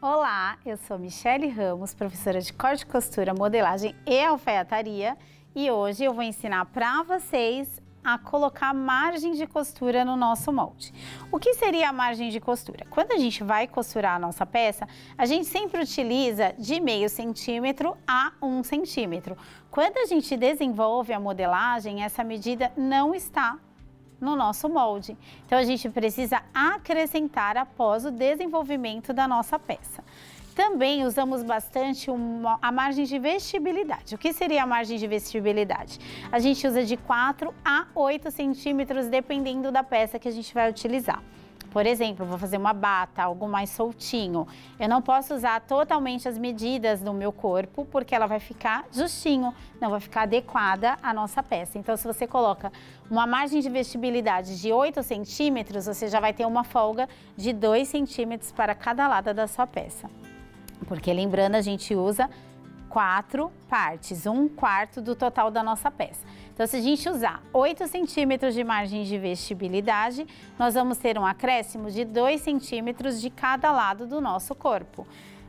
Olá, eu sou Michele Ramos, professora de corte e costura, modelagem e alfaiataria, e hoje eu vou ensinar para vocês a colocar margem de costura no nosso molde. O que seria a margem de costura? Quando a gente vai costurar a nossa peça, a gente sempre utiliza de meio centímetro a 1 centímetro. Quando a gente desenvolve a modelagem, essa medida não está no nosso molde. Então, a gente precisa acrescentar após o desenvolvimento da nossa peça. Também usamos bastante a margem de vestibilidade. O que seria a margem de vestibilidade? A gente usa de 4 a 8 centímetros, dependendo da peça que a gente vai utilizar. Por exemplo, vou fazer uma bata, algo mais soltinho. Eu não posso usar totalmente as medidas do meu corpo, porque ela vai ficar justinho, não vai ficar adequada à nossa peça. Então, se você coloca uma margem de vestibilidade de 8 centímetros, você já vai ter uma folga de 2 centímetros para cada lado da sua peça. Porque, lembrando, a gente usa 4 partes, 1/4 do total da nossa peça. Então, se a gente usar 8 centímetros de margem de vestibilidade, nós vamos ter um acréscimo de 2 centímetros de cada lado do nosso corpo.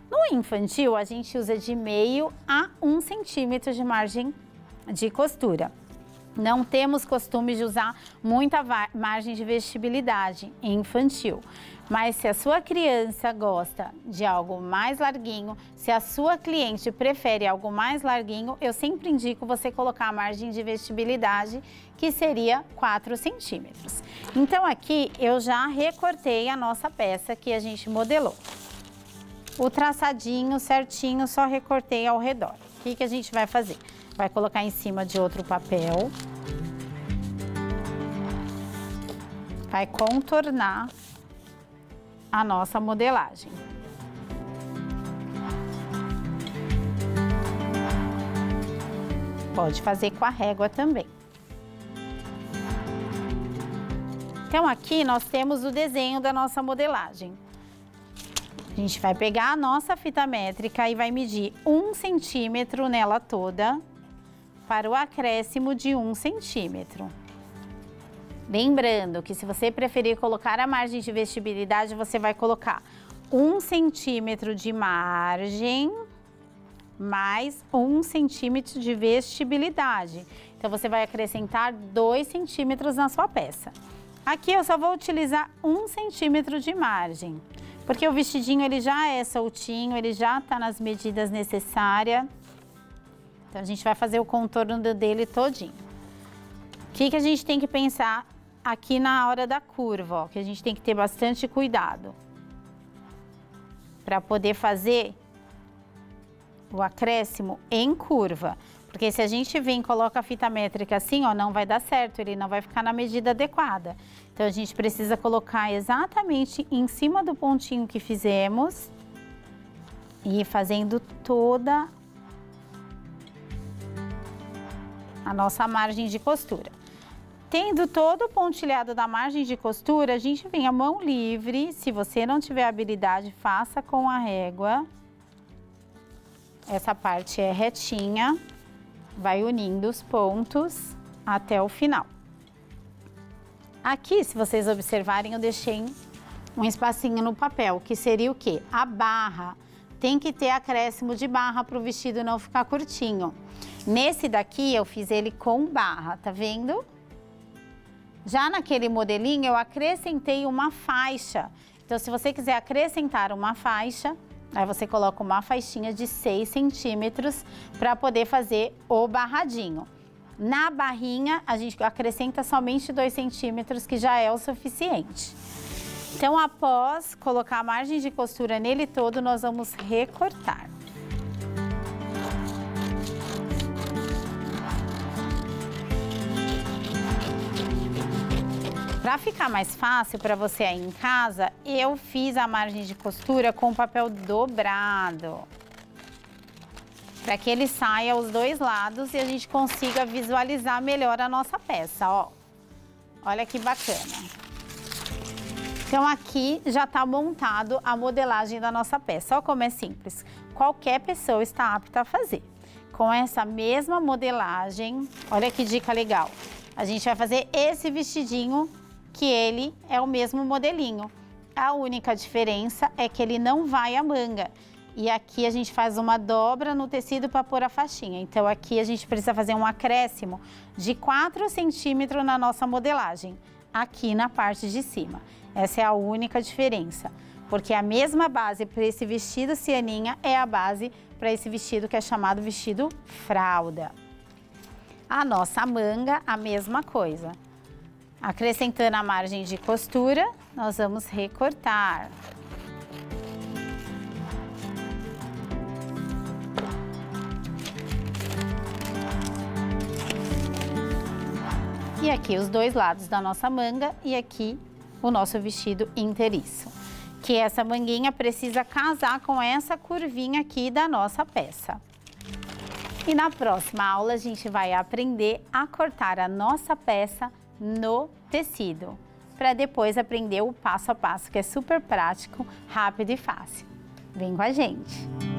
No infantil, a gente usa de meio a 1 centímetro de margem de costura. Não temos costume de usar muita margem de vestibilidade em infantil. Mas se a sua criança gosta de algo mais larguinho, se a sua cliente prefere algo mais larguinho, eu sempre indico você colocar a margem de vestibilidade, que seria 4 centímetros. Então aqui eu já recortei a nossa peça que a gente modelou. O traçadinho certinho, só recortei ao redor. O que a gente vai fazer? Vai colocar em cima de outro papel. Vai contornar a nossa modelagem. Pode fazer com a régua também. Então, aqui nós temos o desenho da nossa modelagem. A gente vai pegar a nossa fita métrica e vai medir 1 centímetro nela toda para o acréscimo de 1 centímetro. Lembrando que se você preferir colocar a margem de vestibilidade, você vai colocar 1 centímetro de margem mais 1 centímetro de vestibilidade. Então, você vai acrescentar 2 centímetros na sua peça. Aqui eu só vou utilizar 1 centímetro de margem, porque o vestidinho ele já é soltinho, ele já está nas medidas necessárias. Então, a gente vai fazer o contorno dele todinho. O que a gente tem que pensar aqui na hora da curva, ó, que a gente tem que ter bastante cuidado para poder fazer o acréscimo em curva. Porque se a gente vem e coloca a fita métrica assim, ó, não vai dar certo, ele não vai ficar na medida adequada. Então, a gente precisa colocar exatamente em cima do pontinho que fizemos e ir fazendo toda a nossa margem de costura. Tendo todo o pontilhado da margem de costura, a gente vem a mão livre. Se você não tiver habilidade, faça com a régua. Essa parte é retinha, vai unindo os pontos até o final. Aqui, se vocês observarem, eu deixei um espacinho no papel, que seria o quê? A barra. Tem que ter acréscimo de barra para o vestido não ficar curtinho. Nesse daqui, eu fiz ele com barra, tá vendo? Já naquele modelinho, eu acrescentei uma faixa. Então, se você quiser acrescentar uma faixa, aí você coloca uma faixinha de 6 centímetros para poder fazer o barradinho. Na barrinha, a gente acrescenta somente 2 centímetros, que já é o suficiente. Então, após colocar a margem de costura nele todo, nós vamos recortar. Para ficar mais fácil para você aí em casa, eu fiz a margem de costura com papel dobrado. Para que ele saia aos dois lados e a gente consiga visualizar melhor a nossa peça, ó. Olha que bacana. Então, aqui já está montado a modelagem da nossa peça. Olha como é simples. Qualquer pessoa está apta a fazer. Com essa mesma modelagem, olha que dica legal. A gente vai fazer esse vestidinho, que ele é o mesmo modelinho. A única diferença é que ele não vai à manga. E aqui a gente faz uma dobra no tecido para pôr a faixinha. Então aqui a gente precisa fazer um acréscimo de 4 centímetros na nossa modelagem, aqui na parte de cima. Essa é a única diferença, porque a mesma base para esse vestido cianinha é a base para esse vestido que é chamado vestido fralda. A nossa manga, a mesma coisa. Acrescentando a margem de costura, nós vamos recortar. E aqui os dois lados da nossa manga e aqui o nosso vestido inteiriço. Que essa manguinha precisa casar com essa curvinha aqui da nossa peça. E na próxima aula a gente vai aprender a cortar a nossa peça no tecido, para depois aprender o passo a passo, que é super prático, rápido e fácil. Vem com a gente!